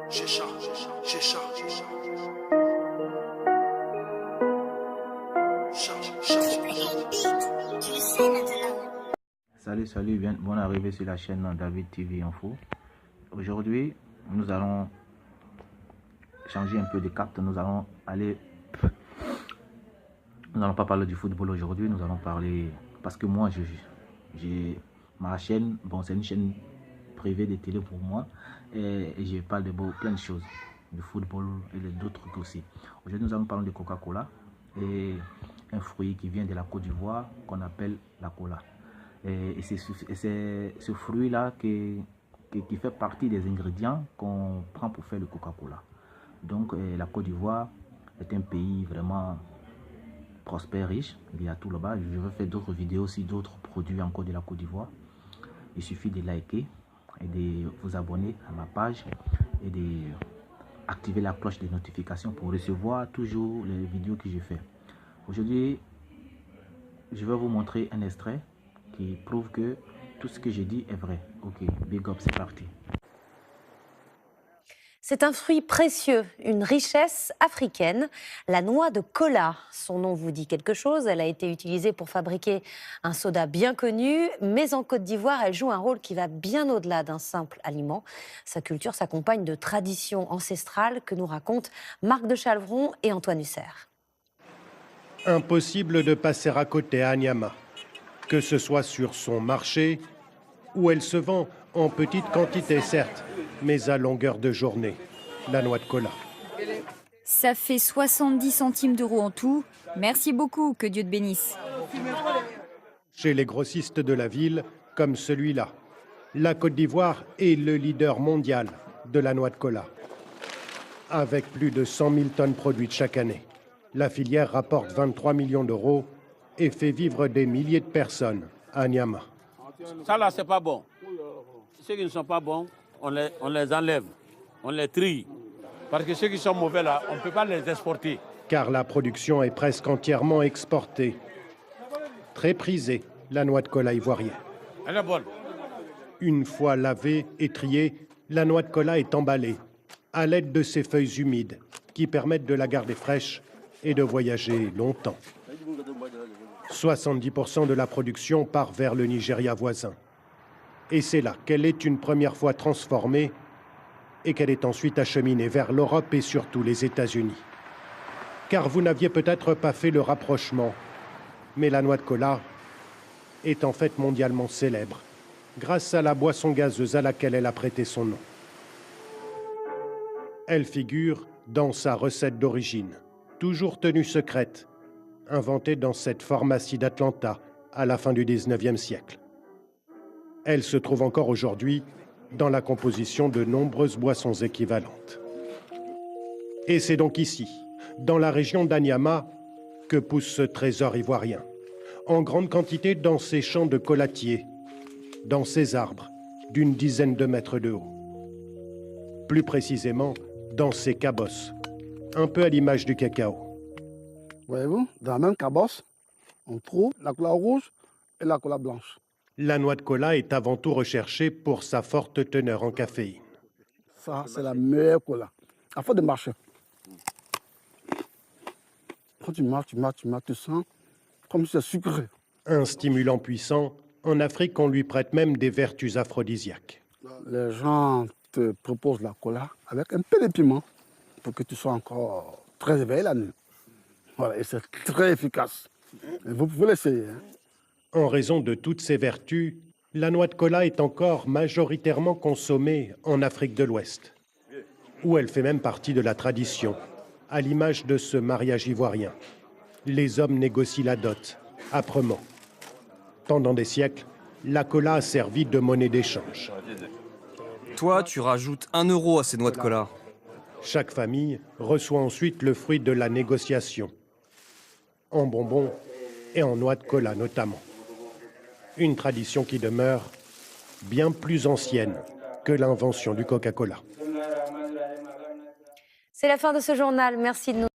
Chicha, chicha, chicha. Salut, bonne arrivée sur la chaîne David TV Info. Aujourd'hui, nous allons changer un peu de carte. Nous allons pas parler du football aujourd'hui. Nous allons parler parce que moi, j'ai ma chaîne. Bon, c'est une chaîne privée de télé pour moi et je parle de plein de choses, de football et d'autres trucs aussi. Aujourd'hui, nous allons parler de Coca-Cola et un fruit qui vient de la Côte d'Ivoire qu'on appelle la cola. Et c'est ce fruit-là qui fait partie des ingrédients qu'on prend pour faire le Coca-Cola. Donc la Côte d'Ivoire est un pays vraiment prospère, riche. Il y a tout là-bas. Je vais faire d'autres vidéos aussi, d'autres produits encore de la Côte d'Ivoire. Il suffit de liker et de vous abonner à ma page et d'activer la cloche de notification pour recevoir toujours les vidéos que je fais. Aujourd'hui, je vais vous montrer un extrait qui prouve que tout ce que j'ai dit est vrai. Ok, big up, c'est parti. C'est un fruit précieux, une richesse africaine, la noix de cola. Son nom vous dit quelque chose, elle a été utilisée pour fabriquer un soda bien connu, mais en Côte d'Ivoire, elle joue un rôle qui va bien au-delà d'un simple aliment. Sa culture s'accompagne de traditions ancestrales que nous racontent Marc de Chalvron et Antoine Husser. Impossible de passer à côté à Anyama, que ce soit sur son marché, où elle se vend en petite quantité certes, mais à longueur de journée, la noix de cola. Ça fait 70 centimes d'euros en tout. Merci beaucoup, que Dieu te bénisse. Chez les grossistes de la ville, comme celui-là, la Côte d'Ivoire est le leader mondial de la noix de cola. Avec plus de 100 000 tonnes produites chaque année, la filière rapporte 23 millions d'euros et fait vivre des milliers de personnes à Nyama. Ça là, c'est pas bon. Ceux qui ne sont pas bons, on les enlève, on les trie. Parce que ceux qui sont mauvais là, on ne peut pas les exporter. Car la production est presque entièrement exportée. Très prisée, la noix de cola ivoirienne. Elle est bonne. Une fois lavée et triée, la noix de cola est emballée à l'aide de ses feuilles humides qui permettent de la garder fraîche et de voyager longtemps. 70% de la production part vers le Nigeria voisin. Et c'est là qu'elle est une première fois transformée et qu'elle est ensuite acheminée vers l'Europe et surtout les États-Unis. Car vous n'aviez peut-être pas fait le rapprochement, mais la noix de cola est en fait mondialement célèbre grâce à la boisson gazeuse à laquelle elle a prêté son nom. Elle figure dans sa recette d'origine, toujours tenue secrète, inventée dans cette pharmacie d'Atlanta à la fin du 19e siècle. Elle se trouve encore aujourd'hui dans la composition de nombreuses boissons équivalentes. Et c'est donc ici, dans la région d'Anyama, que pousse ce trésor ivoirien, en grande quantité dans ces champs de colatiers, dans ces arbres d'une dizaine de mètres de haut. Plus précisément, dans ces cabosses, un peu à l'image du cacao. Voyez-vous, dans la même cabosse, on trouve la cola rouge et la cola blanche. La noix de cola est avant tout recherchée pour sa forte teneur en caféine. Ça, c'est la meilleure cola. À force de marcher. Quand tu marches, tu sens comme si c'est sucré. Un stimulant puissant, en Afrique, on lui prête même des vertus aphrodisiaques. Les gens te proposent la cola avec un peu de piment pour que tu sois encore très éveillé la nuit. Voilà, et c'est très efficace. Et vous pouvez l'essayer. En raison de toutes ses vertus, la noix de cola est encore majoritairement consommée en Afrique de l'Ouest, où elle fait même partie de la tradition, à l'image de ce mariage ivoirien. Les hommes négocient la dot, âprement. Pendant des siècles, la cola a servi de monnaie d'échange. Toi, tu rajoutes 1 euro à ces noix de cola. Chaque famille reçoit ensuite le fruit de la négociation, en bonbons et en noix de cola notamment. Une tradition qui demeure bien plus ancienne que l'invention du Coca-Cola. C'est la fin de ce journal. Merci de nous